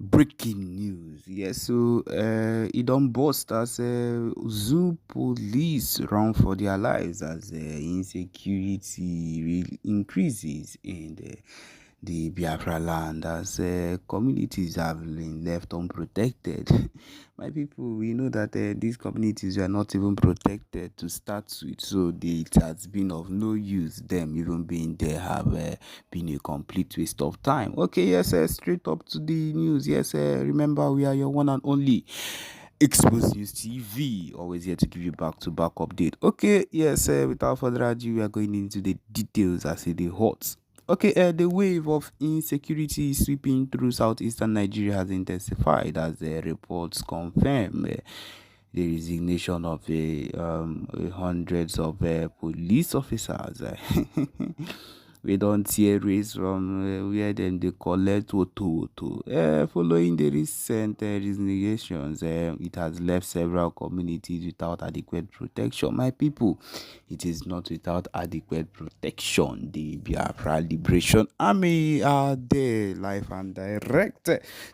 Breaking news. Yes, so it don't burst as zoo police run for their lives as insecurity increases in the Biafraland as communities have been left unprotected. My people, we know that these communities are not even protected to start with, so it has been of no use. Them even being there have been a complete waste of time. Okay, yes, straight up to the news. Yes, remember we are your one and only Exposed News TV, always here to give you back-to-back update. Okay, yes, without further ado, we are going into the details as it is hot. Okay, the wave of insecurity sweeping through southeastern Nigeria has intensified as reports confirm the resignation of hundreds of police officers. We don't see a race from where then they collect to. Following the recent resignations, it has left several communities without adequate protection. My people, it is not without adequate protection. The Biafra Liberation Army are there, live and direct,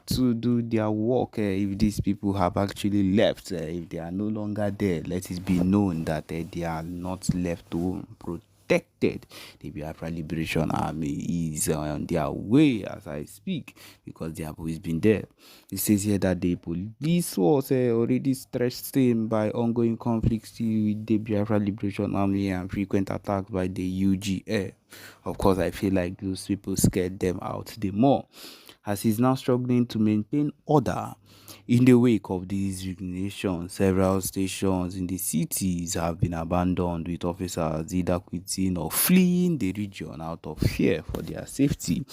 to do their work. If these people have actually left, if they are no longer there, let it be known that they are not left to protected. The Biafra Liberation Army is on their way as I speak because they have always been there. It says here that the police was already stretched thin by ongoing conflicts with the Biafra Liberation Army and frequent attacks by the UGA. Of course, I feel like those people scared them out the more, as he's now struggling to maintain order. In the wake of these resignations, several stations in the cities have been abandoned, with officers either quitting or fleeing the region out of fear for their safety.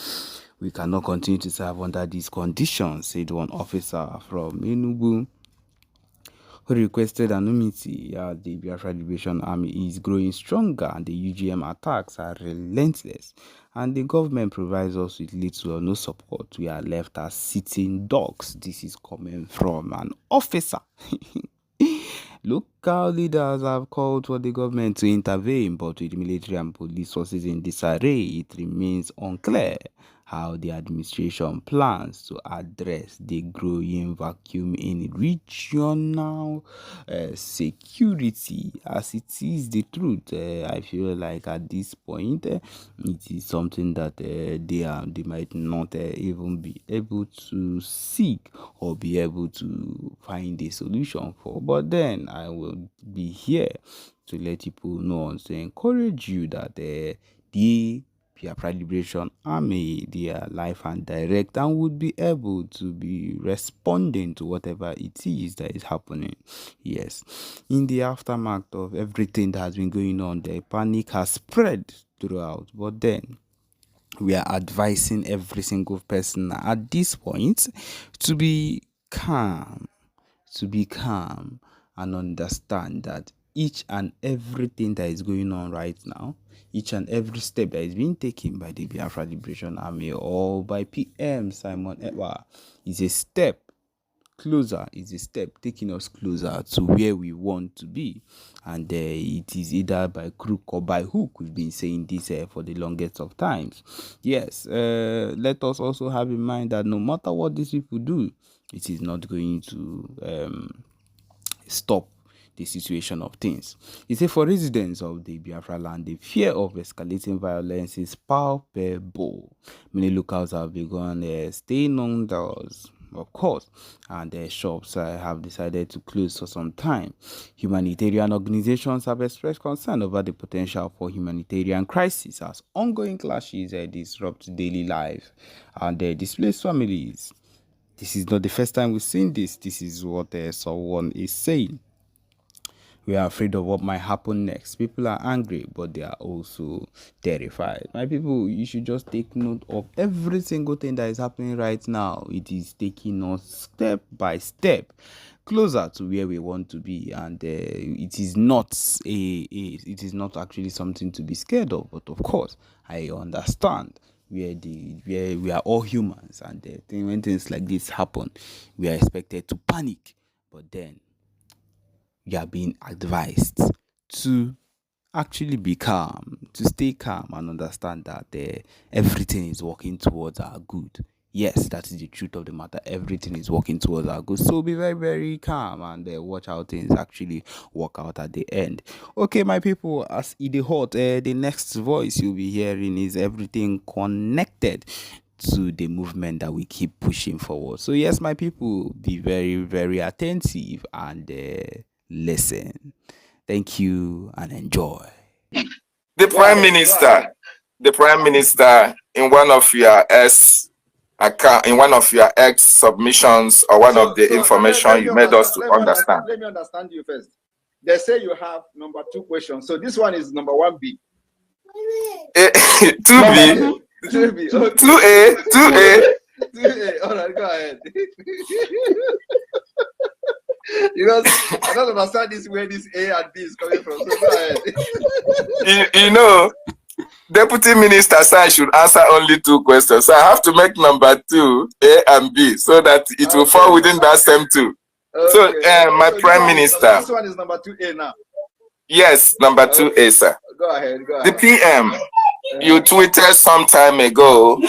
We cannot continue to serve under these conditions, said one officer from Enugu, who requested anonymity. The Biafra Liberation Army is growing stronger and the UGM attacks are relentless, and the government provides us with little or no support. We are left as sitting dogs. This is coming from an officer. Local leaders have called for the government to intervene, but with military and police forces in disarray, it remains unclear how the administration plans to address the growing vacuum in regional security. As it is the truth, I feel like at this point, it is something that they might not even be able to seek or be able to find a solution for. But then I will be here to let people know and to encourage you that the Biafra Liberation Army, they are live and direct and would be able to be responding to whatever it is that is happening. Yes, in the aftermath of everything that has been going on, the panic has spread throughout. But then we are advising every single person at this point to be calm, and understand that each and everything that is going on right now, each and every step that is being taken by the Biafra Liberation Army or by PM Simon Ekpa is a step closer, is a step taking us closer to where we want to be. And it is either by crook or by hook. We've been saying this for the longest of times. Yes, let us also have in mind that no matter what these people do, it is not going to stop the situation of things. He said for residents of the Biafraland, the fear of escalating violence is palpable. Many locals have begun staying indoors, of course, and their shops have decided to close for some time. Humanitarian organizations have expressed concern over the potential for humanitarian crisis as ongoing clashes disrupt daily life and displace families. This is not the first time we've seen this. This is what someone is saying. We are afraid of what might happen next. People are angry, but they are also terrified. My people, you should just take note of every single thing that is happening right now. It is taking us step by step closer to where we want to be, and it is not it is not actually something to be scared of. But of course, I understand where we are all humans, and when things like this happen, we are expected to panic. But then you are being advised to actually be calm, to stay calm and understand that everything is working towards our good. yes, that is the truth of the matter. Everything is working towards our goal. So be very, very calm and watch how things actually work out at the end. Okay, my people, as it is hot, the next voice you'll be hearing is everything connected to the movement that we keep pushing forward. So yes, my people, be very, very attentive and listen. Thank you and enjoy. The Prime Minister, in one of your X submissions or one of the information you made us to understand. Let me understand you first. They say you have number 2 question. So this one is number 1B. 2B. 2B. Okay. 2A. 2A. 2A. All right, go ahead. Because I don't understand where this A and B is coming from. So go ahead. You know, Deputy Minister said I should answer only 2 questions. So I have to make number 2, A and B, so that it will fall within that same 2. Okay. So my Prime Minister. This one is number 2A now. Yes, number 2A, sir. Go ahead. The PM, you tweeted some time ago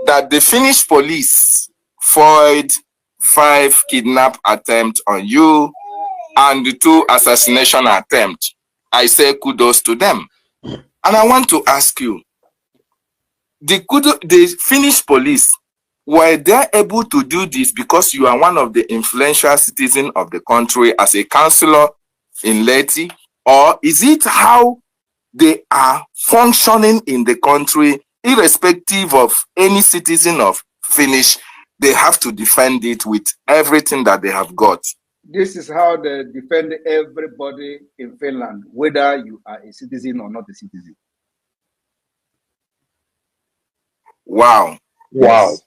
that the Finnish police foiled 5 kidnap attempts on you and the 2 assassination attempts. I say kudos to them. And I want to ask you, the Finnish police, were they able to do this because you are one of the influential citizens of the country as a councillor in Leti? Or is it how they are functioning in the country, irrespective of any citizen of Finnish, they have to defend it with everything that they have got? This is how they defend everybody in Finland, whether you are a citizen or not a citizen. Wow. Yes.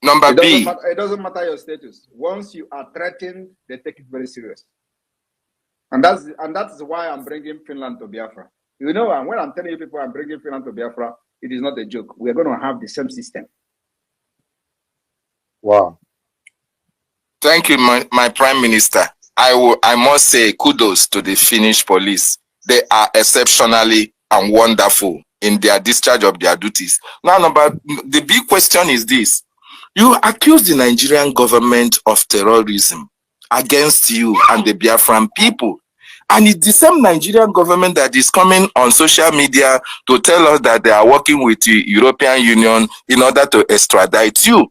Number B. It doesn't matter your status. Once you are threatened, they take it very serious. And that's why I'm bringing Finland to Biafra. You know, when I'm telling you people I'm bringing Finland to Biafra, it is not a joke. We are going to have the same system. Wow. Thank you, my Prime Minister. I must say kudos to the Finnish police. They are exceptionally and wonderful in their discharge of their duties. Now, the big question is this. You accuse the Nigerian government of terrorism against you and the Biafran people. And it's the same Nigerian government that is coming on social media to tell us that they are working with the European Union in order to extradite you.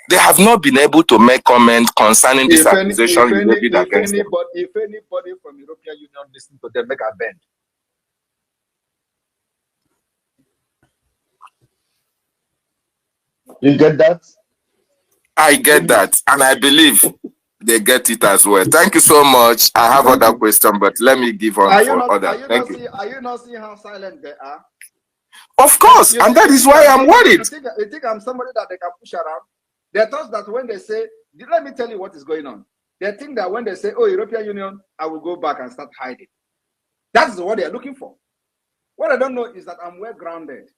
They have not been able to make comment concerning this accusation you levied against them. If anybody from European Union listens to them, make a bend. You get that? I get that, and I believe they get it as well. Thank you so much. I have other questions, but let me give on for other. Thank you. Are you not seeing how silent they are? Of course, and that is why I'm worried. You think I'm somebody that they can push around? They thought that when they say, let me tell you what is going on. They think that when they say, oh, European Union, I will go back and start hiding. That's what they are looking for. What I don't know is that I'm well grounded.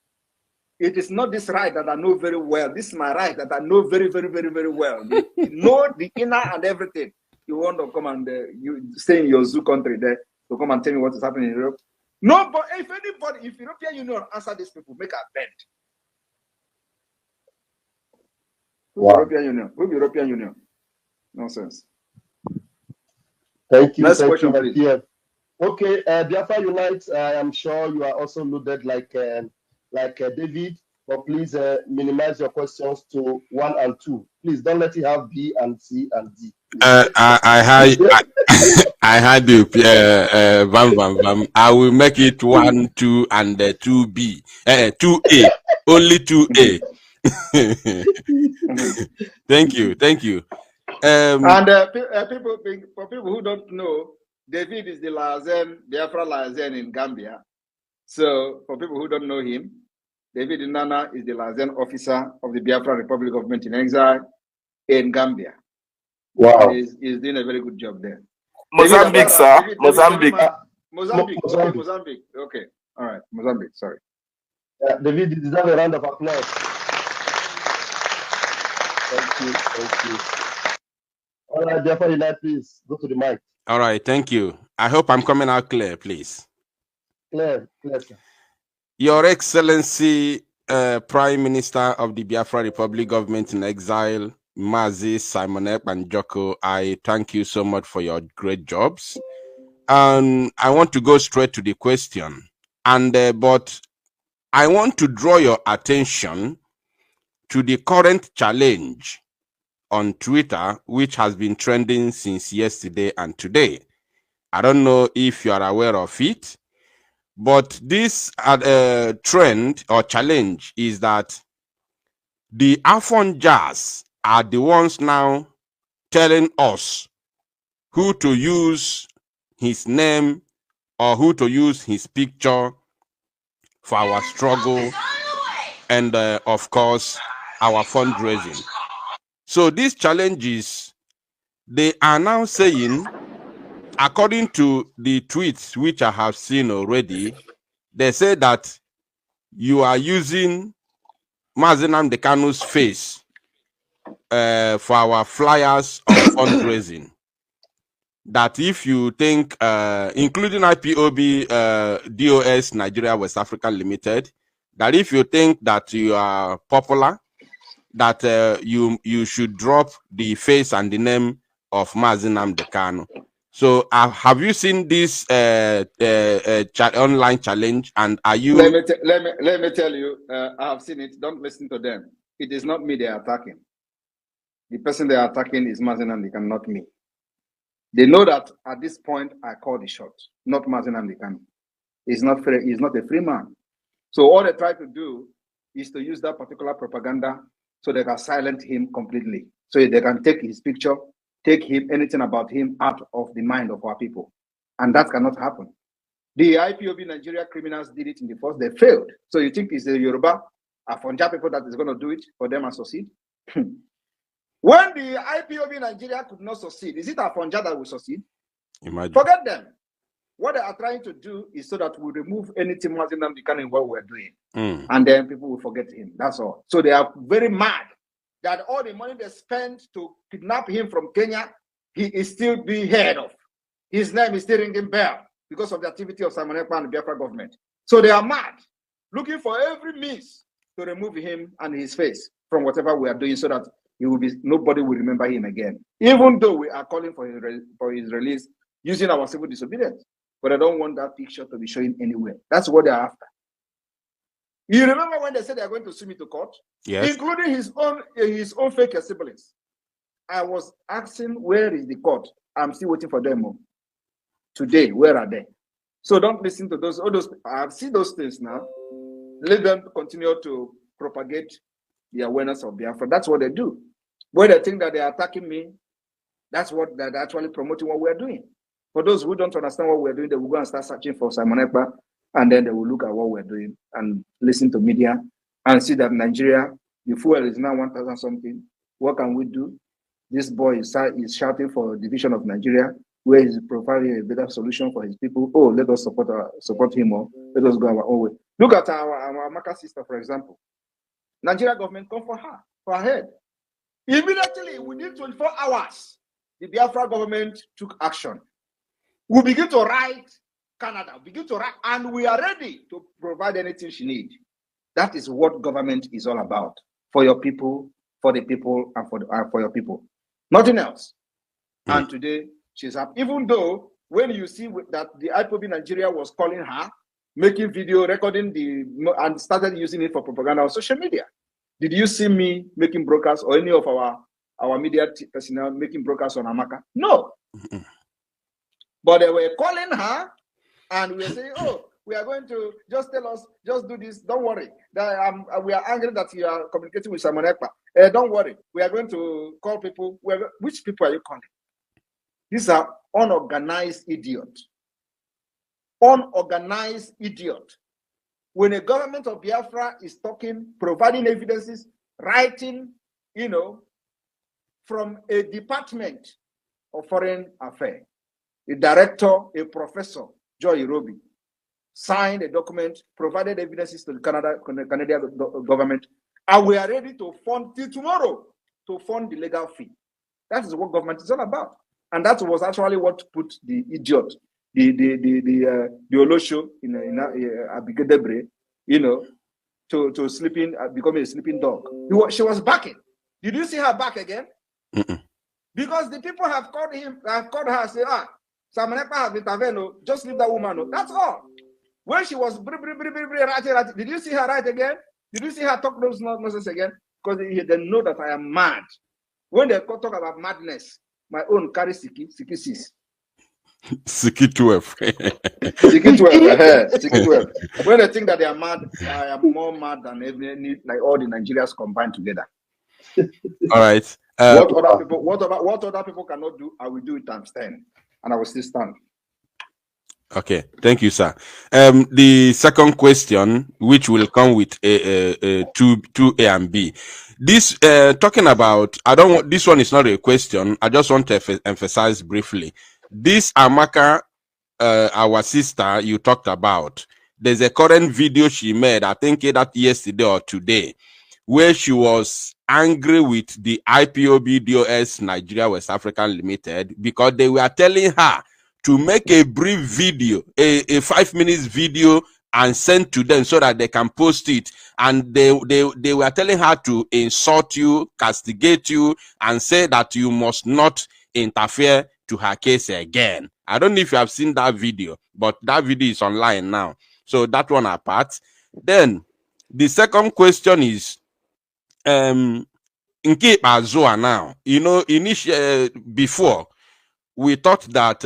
It is not this right that I know very well. This is my right that I know very, very, very, very well. You know the inner and everything. You want to come and you stay in your zoo country there to come and tell me what is happening in Europe. No, but if European Union answer these people, make a bend. Wow. European Union. Who European Union? Nonsense. Thank you. Next question, please. Yeah. Okay, Biafra Unite. I am sure you are also loaded like David, but please minimize your questions to 1 and 2. Please don't let it have B and C and D. I had you. Bam. I will make it 1, 2, and 2B. 2A. Only 2A. Thank you. And for people who don't know, David is the Biafra liaison in Gambia. So for people who don't know him, David Nana is the liaison officer of the Biafra Republic Government in Exile in Gambia. Wow. He's doing a very good job there. Mozambique, sir. Mozambique. Mozambique. Okay. All right. Mozambique. Sorry. David, deserve a round of applause. Thank you. All right, Biafra Unite, please go to the mic. All right, thank you. I hope I'm coming out clear, please. Clear, sir. Your Excellency, Prime Minister of the Biafra Republic government in exile, Mazi Simon Ekpa and Joko, I thank you so much for your great jobs. And I want to go straight to the question. And but I want to draw your attention to the current challenge on Twitter, which has been trending since yesterday and today. I don't know if you are aware of it, but this trend or challenge is that the Afon Jazz are the ones now telling us who to use his name or who to use his picture for our struggle and, of course, our fundraising. So these challenges, they are now saying, according to the tweets which I have seen already, they say that you are using Mazi Nnamdi Kanu's face for our flyers on fundraising. That if you think, including IPOB, DOS, Nigeria, West Africa Limited, that if you think that you are popular, that you should drop the face and the name of Mazi Nnamdi Kanu. So have you seen this online challenge, and are you? Let me tell you, I have seen it. Don't listen to them. It is not me they are attacking. The person they are attacking is Mazi Nnamdi Kanu, not me. They know that at this point I call the shot, not Mazi Nnamdi Kanu. He's not free, he's not a free man. So all they try to do is to use that particular propaganda so they can silence him completely. So they can take his picture, take him, anything about him out of the mind of our people. And that cannot happen. The IPOB Nigeria criminals did it in the first, they failed. So you think it's the Yoruba, Afonja people that is going to do it for them and succeed? When the IPOB Nigeria could not succeed, is it Afonja that will succeed? Imagine. Forget them. What they are trying to do is so that we remove anything Mazi Nnamdi Kanu in what we're doing. And then people will forget him. That's all. So they are very mad that all the money they spent to kidnap him from Kenya, he is still being heard of. His name is still ringing bell because of the activity of Simon Ekpa and the Biafra government. So they are mad, looking for every means to remove him and his face from whatever we are doing so that he will be, nobody will remember him again. Even though we are calling for his release using our civil disobedience. But I don't want that picture to be showing anywhere. That's what they're after. You remember when they said they're going to sue me to court? Yes. Including his own fake siblings. I was asking, where is the court? I'm still waiting for them. Today, where are they? So don't listen to those. All those. I've seen those things now. Let them continue to propagate the awareness of Biafra. That's what they do. When they think that they are attacking me, that's what they're actually promoting what we're doing. For those who don't understand what we're doing, they will go and start searching for Simon Ekpa, and then they will look at what we're doing and listen to media and see that Nigeria, the fuel is now 1,000 something. What can we do? This boy is shouting for a division of Nigeria, where he's providing a better solution for his people. Oh, let us support him more. Let us go our own way. Look at our Amaka sister, for example. Nigeria government come for her head. Immediately, within 24 hours, the Biafra government took action. We begin to write Canada, and we are ready to provide anything she needs. That is what government is all about. For your people, for the people, and for your people. Nothing else. And today, she's up. Even though, when you see that the IPOB Nigeria was calling her, making video, recording and started using it for propaganda on social media. Did you see me making broadcasts or any of our media personnel making broadcasts on Amaka? No. But they were calling her and we were saying, oh, we are going to just tell us, just do this. Don't worry. We are angry that you are communicating with Simon Ekpa. Don't worry. We are going to call people. Which people are you calling? These are unorganized idiots. Unorganized idiot. When a government of Biafra is talking, providing evidences, writing, from a department of foreign affairs, a director, a professor, Joy Irobi, signed a document, provided evidences to the Canadian government, and we are ready to fund till tomorrow to fund the legal fee. That is what government is all about. And that was actually what put the idiot, the Olosho in Abigail Debre, to sleeping, becoming a sleeping dog. She was backing. Did you see her back again? Because the people have called her, say, Simon Ekpa has intervened, just leave that woman. That's all. When she was writing, did you see her write again? Did you see her talk those nonsense again? Because they know that I am mad. When they talk about madness, my own carry Siki 6. Siki 12. Siki 12. Siki 12. When they think that they are mad, I am more mad than like all the Nigerians combined together. All right. What other people cannot do, I will do it times 10, and I will still stand. Okay, thank you, sir. The second question, which will come with two A and B. This talking about, this one is not a question. I just want to emphasize briefly. This Amaka, our sister you talked about, there's a current video she made, I think that yesterday or today, where she was angry with the IPOB DOS Nigeria West African Limited because they were telling her to make a brief video, a 5 minutes video, and send to them so that they can post it. And they were telling her to insult you, castigate you, and say that you must not interfere to her case again. I don't know if you have seen that video, but that video is online now. So that one apart. Then the second question is, in Ekpa Zoa now, you know, before we thought that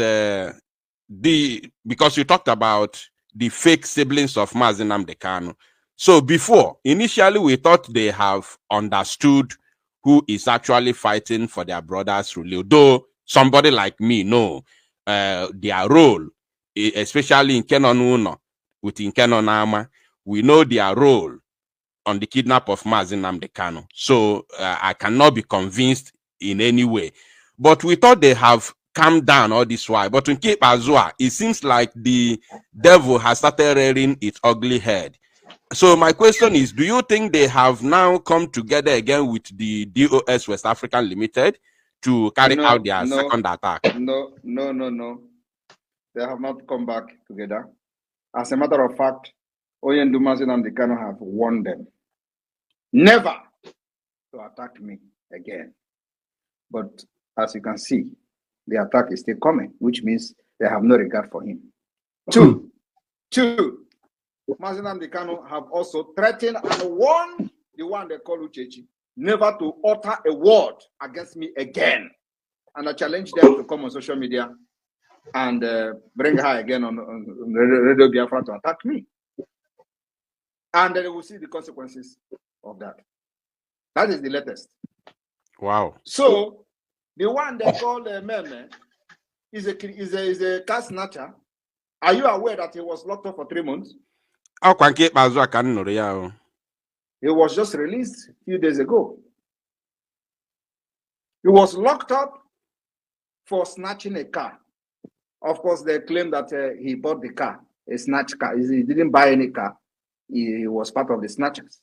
because you talked about the fake siblings of Mazi Nnamdi Kanu. So before, initially we thought they have understood who is actually fighting for their brother's rule. Though somebody like me know their role, especially in Kenon Uno, with Kenon Ama, we know their role on the kidnap of Mazi Nnamdi Kanu. So I cannot be convinced in any way. But we thought they have calmed down all this while. But in Ekpa Zoa, it seems like the devil has started rearing its ugly head. So my question is, do you think they have now come together again with the DOS West African Limited to carry out their second attack? No. They have not come back together. As a matter of fact, Oyendu Mazi Nnamdi Kanu have warned them never to attack me again. But as you can see, the attack is still coming, which means they have no regard for him. Two, Mazi Nnamdi Kanu have also threatened and warned the one they call Uchechi never to utter a word against me again. And I challenge them to come on social media and bring her again on Radio Biafra to attack me. And then they will see the consequences of that. That is the latest. Wow. So the one they call Meme is a car snatcher. Are you aware that he was locked up for 3 months? He was just released a few days ago. He was locked up for snatching a car. Of course, they claim that he bought the car, a snatch car. He didn't buy any car. He was part of the snatchers.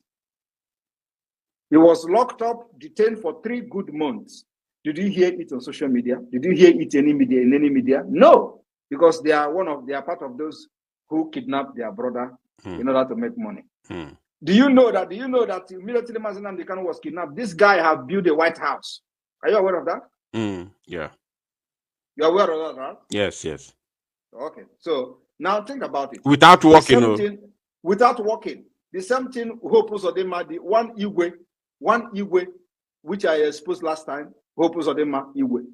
He was locked up, detained for 3 good months. Did you hear it on social media? Did you hear it in any media? No, because they are part of those who kidnapped their brother in order to make money. Do you know that immediately Mazi Nnamdi Kanu was kidnapped, this guy have built a White House? Are you aware of that? Yeah. You're aware of that, right? Yes. Okay. So now think about it. Without working. Without working. The same thing Hope Uzodinma, the one Igwe, which I exposed last time, Hope Uzodinma Igwe.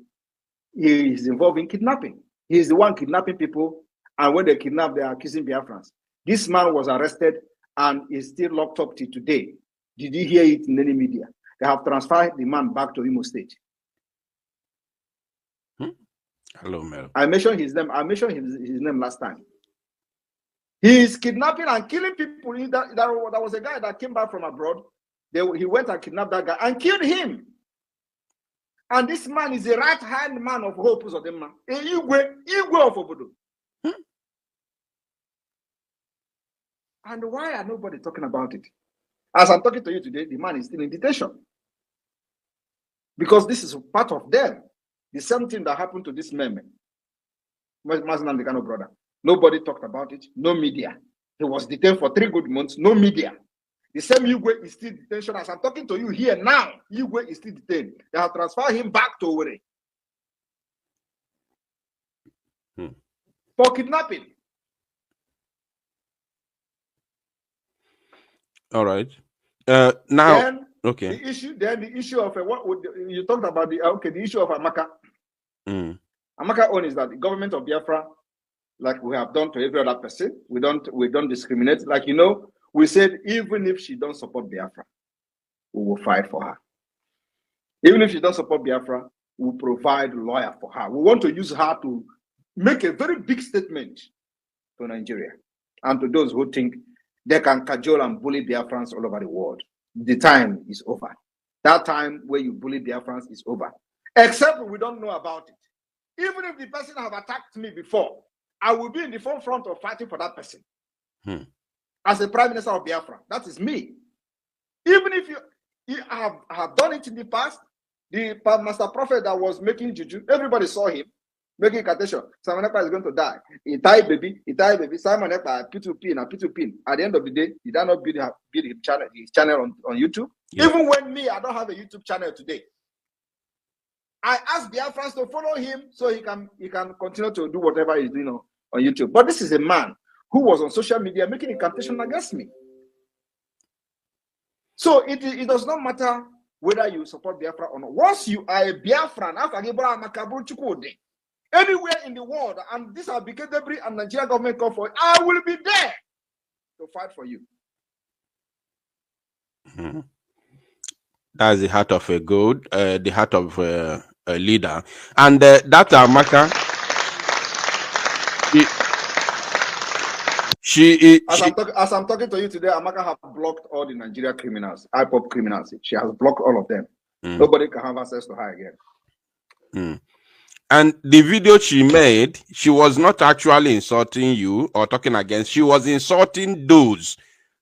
He is involved in kidnapping. He is the one kidnapping people, and when they kidnap, they are accusing Biafrans. This man was arrested and is still locked up till today. Did you hear it in any media? They have transferred the man back to Imo State. Hello, Mel. I mentioned his name. His name last time. He is kidnapping and killing people. There was a guy that came back from abroad. He went and kidnapped that guy and killed him. And this man is the right-hand man of Hope Uzodinma. Igwe of Obodo. And why are nobody talking about it? As I'm talking to you today, the man is still in detention. Because this is part of them. The same thing that happened to this Meme, Mazi Nnamdi Kanu brother. Nobody talked about it. No media. He was detained for 3 good months. No media. The same Igwe is still detention. As I'm talking to you here now, Igwe is still detained. They have transferred him back to Owerri for kidnapping. All right. Now, then, okay. The issue of what would you talked about the issue of Amaka. Amaka own is that the government of Biafra, like we have done to every other person, we don't discriminate. Like we said, even if she don't support Biafra, we will fight for her. Even if she don't support Biafra, we'll provide a lawyer for her. We want to use her to make a very big statement to Nigeria and to those who think they can cajole and bully Biafrans all over the world. The time is over. That time where you bully Biafrans is over. Except we don't know about it. Even if the person have attacked me before, I will be in the forefront of fighting for that person. As a Prime Minister of Biafra, that is me. Even if you have done it in the past, the Master Prophet that was making juju, everybody saw him making incantation. Simon Ekpa is going to die. He died, baby. Simon Ekpa, P2P. At the end of the day, he did not build his channel on YouTube. Yeah. Even when I don't have a YouTube channel today. I asked Biafrans to follow him so he can continue to do whatever he's doing on YouTube. But this is a man who was on social media making incantation against me. So it does not matter whether you support Biafra or not. Once you are a Biafran, anywhere in the world, and this Abike Debris and Nigeria government call for it, I will be there to fight for you. That's the heart of a goat, the heart of a leader. And that Amaka, as I'm talking to you today, Amaka has blocked all the Nigeria criminals, IPOP criminals. She has blocked all of them. Nobody can have access to her again. And the video she made, she was not actually insulting you or talking against. She was insulting those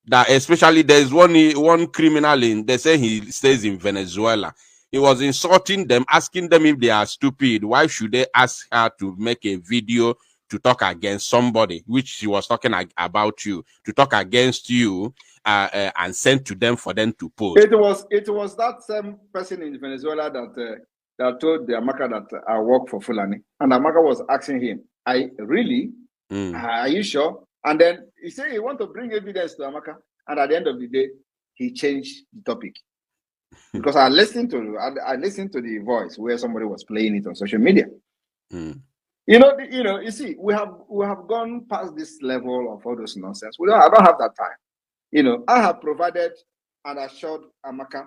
that, especially there's one criminal they say he stays in Venezuela. He was insulting them, asking them if they are stupid. Why should they ask her to make a video to talk against somebody, which she was talking about you, to talk against you, and send to them for them to post. It was that same person in Venezuela that told the Amaka that I work for Fulani, and Amaka was asking him, "I really? Are you sure?" And then he said he want to bring evidence to Amaka, and at the end of the day, he changed the topic because I listened to the voice where somebody was playing it on social media. You see, we have gone past this level of all those nonsense. I don't have that time. I have provided and assured Amaka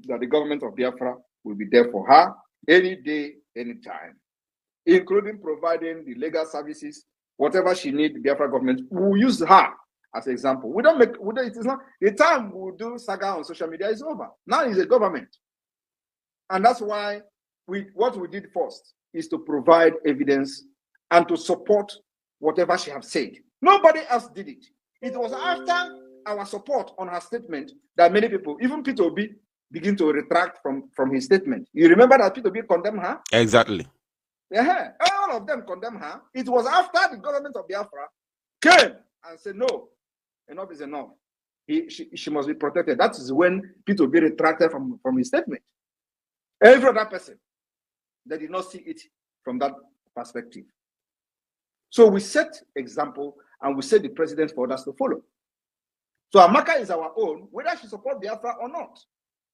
that the government of Biafra will be there for her any day, anytime, including providing the legal services, whatever she needs. The Biafra government will use her as an example. It is not the time we'll do saga on social media is over. Now it's a government, and that's why what we did first is to provide evidence and to support whatever she has said. Nobody else did it. It was after our support on her statement that many people, even Peter Obi, begin to retract from his statement. You remember that Peter Obi condemned her? Exactly. Yeah, all of them condemned her. It was after the government of Biafra came and said, no, enough is enough. She must be protected. That is when Peter Obi retracted from his statement. Every other person, they did not see it from that perspective. So we set example and we set the precedent for others to follow. So Amaka is our own, whether she supports Biafra or not.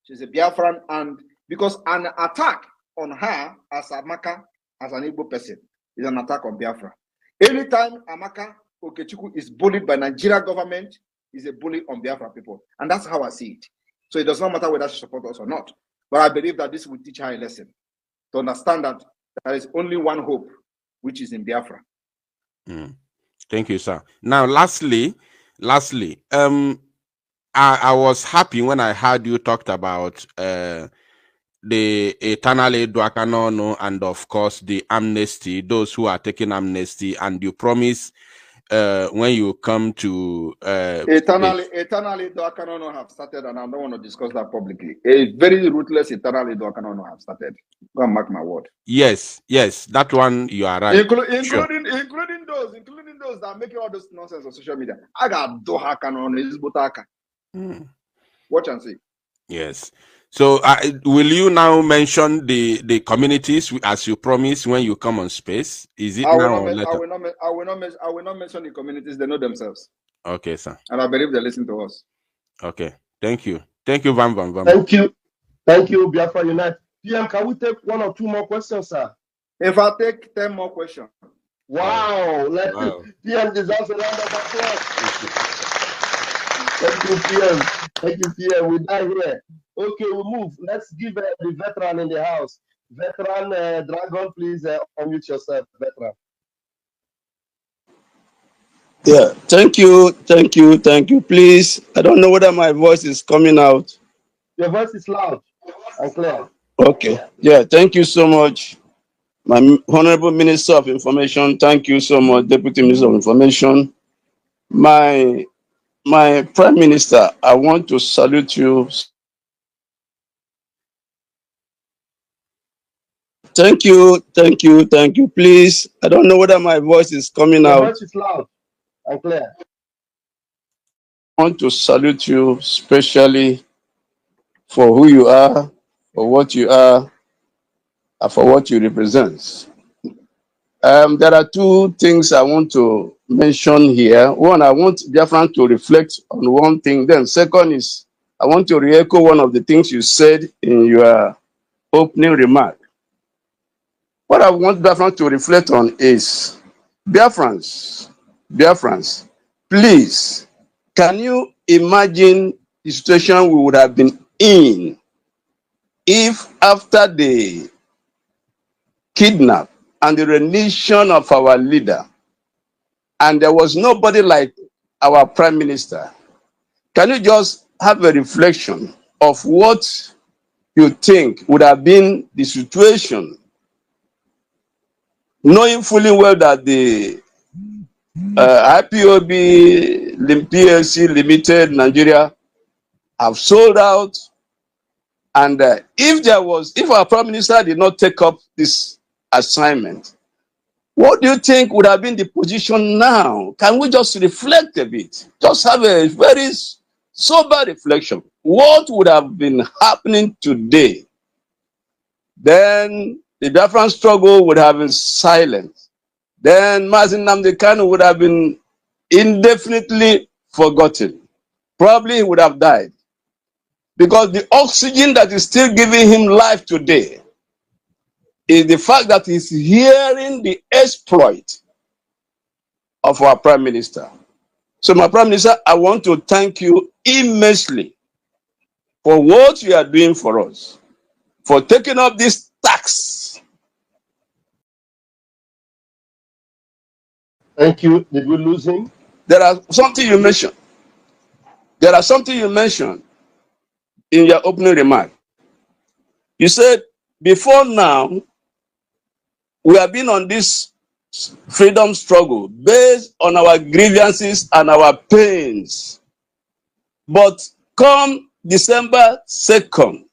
She's a Biafran, and because an attack on her as Amaka, as an Igbo person, is an attack on Biafra. Anytime Amaka Okechukwu is bullied by Nigeria government, is a bully on Biafra people. And that's how I see it. So it does not matter whether she supports us or not. But I believe that this will teach her a lesson to understand that there is only one hope, which is in Biafra. Thank you, sir. Now, lastly, I was happy when I heard you talked about the eternal Eduakanono and of course the amnesty, those who are taking amnesty, and you promise when you come to eternally Eduakanono have started, and I don't want to discuss that publicly. A very ruthless eternally Eduakanono have started. Go and mark my word. Yes, that one you are right. Including those that are making all this nonsense on social media. I got Doha Canon is Butaka. Watch and see. Yes. So will you now mention the communities as you promised when you come on space? Is it now or later? I will not mention the communities. They know themselves. Okay, sir. And I believe they listen to us. Okay. Thank you. Thank you, Vam. Thank you. Thank you, Biafra Unite. PM, can we take 1 or 2 more questions, sir? If I take 10 more questions. Wow. Wow. PM deserves a round of applause. Thank you, PM. Thank you, PM. We die here. Okay, we move. Let's give the veteran in the house. Veteran Dragon, please unmute yourself, veteran. Yeah, thank you. Please, I don't know whether my voice is coming out. Your voice is loud and clear. Okay. Yeah, thank you so much, my Honorable Minister of Information. Thank you so much, Deputy Minister of Information. My Prime Minister, I want to salute you. Thank you. Please, I don't know whether my voice is coming out. Your voice is loud and clear. I want to salute you especially for who you are, for what you are, and for what you represent. There are 2 things I want to mention here. One, I want Biafran to reflect on one thing. Then second is, I want to re-echo one of the things you said in your opening remark. What I want Biafran to reflect on is, Biafrans, please, can you imagine the situation we would have been in if after the kidnap and the rendition of our leader, and there was nobody like our Prime Minister? Can you just have a reflection of what you think would have been the situation, knowing fully well that the IPOB, PLC Limited Nigeria have sold out, and if our Prime Minister did not take up this assignment, what do you think would have been the position now? Can we just reflect a bit? Just have a very sober reflection. What would have been happening today? Then the Biafran struggle would have been silent. Then Mazi Nnamdi Kanu would have been indefinitely forgotten. Probably he would have died. Because the oxygen that is still giving him life today is the fact that he's hearing the exploit of our Prime Minister. So, my Prime Minister, I want to thank you immensely for what you are doing for us, for taking up this tax. Thank you. Did we lose him? There are something you mentioned in your opening remark. You said, before now, we have been on this freedom struggle based on our grievances and our pains. But come December 2nd,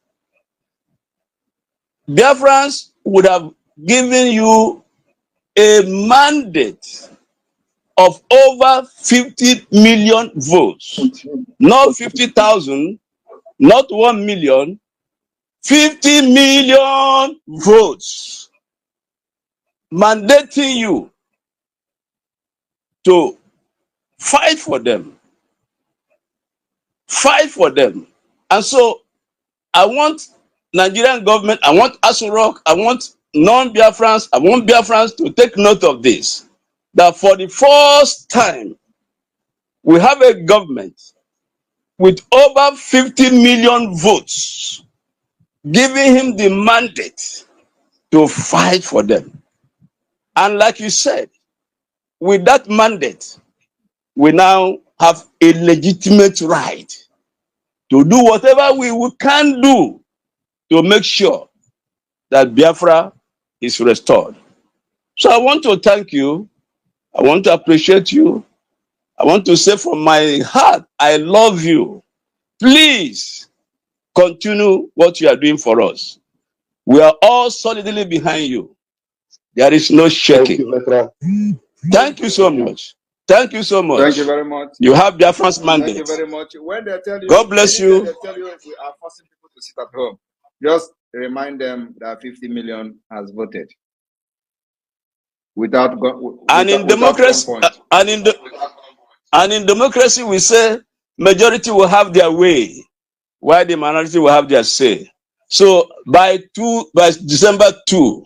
Biafrans would have given you a mandate of over 50 million votes. Not 50,000, not 1 million, 50 million votes, mandating you to fight for them. Fight for them. And so I want Nigerian government, I want Asurok, I want non-Biafrans, I want Biafrans to take note of this, that for the first time, we have a government with over 50 million votes, giving him the mandate to fight for them. And like you said, with that mandate, we now have a legitimate right to do whatever we can do to make sure that Biafra is restored. So I want to thank you. I want to appreciate you. I want to say from my heart, I love you. Please continue what you are doing for us. We are all solidly behind you. There is no shaking. Thank you, veteran. Thank you so much. Thank you so much. Thank you very much. You have Biafran's mandate. Thank you very much. When they tell you, God bless you. They tell you we are forcing people to sit at home, just remind them that 50 million has voted without and in democracy, and in democracy, we say majority will have their way, while the minority will have their say. So by December 2,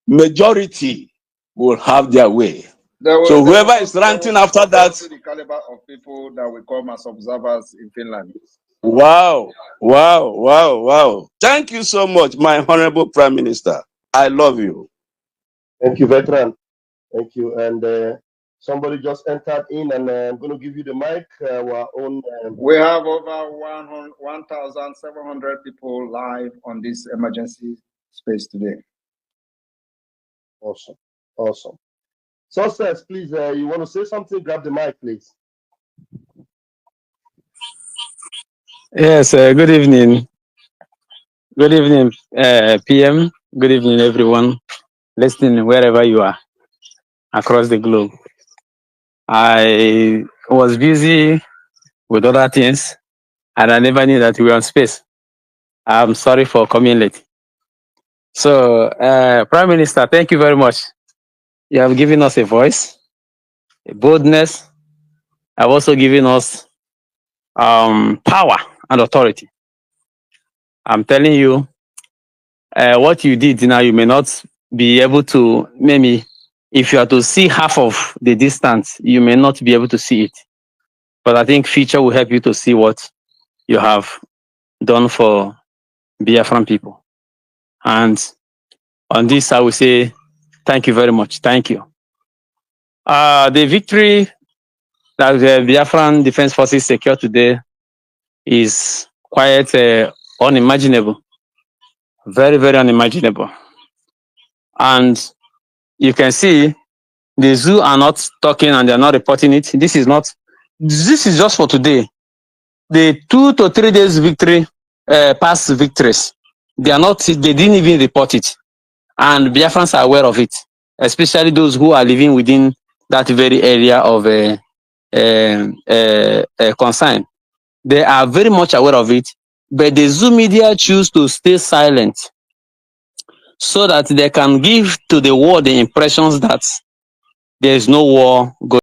majority will have their way. So whoever is ranting after that, the caliber of people that will come as observers in Finland. Wow, wow, wow, wow. Thank you so much, my honorable Prime Minister. I love you. Thank you, veteran. Thank you. And somebody just entered in, and I'm going to give you the mic. We have over 1,700 people live on this emergency space today. Awesome. Awesome. Success, please, you want to say something? Grab the mic, please. Yes, good evening. Good evening, PM. Good evening, everyone listening wherever you are across the globe. I was busy with other things and I never knew that we were on space. I'm sorry for coming late. So, Prime Minister, thank you very much. You have given us a voice, a boldness. Have also given us power and authority. I'm telling you, what you did now, you may not be able to, maybe if you are to see half of the distance, you may not be able to see it. But I think future will help you to see what you have done for Biafran people. And on this, I will say thank you very much. Thank you. The victory that the Biafran Defense Forces secured today is quite unimaginable. Very, very unimaginable. And you can see the zoo are not talking and they're not reporting it. This is just for today. The 2 to 3 days victory, past victories, they didn't even report it. And Biafrans are aware of it, especially those who are living within that very area of concern. They are very much aware of it, but the zoo media choose to stay silent so that they can give to the world the impressions that there is no war going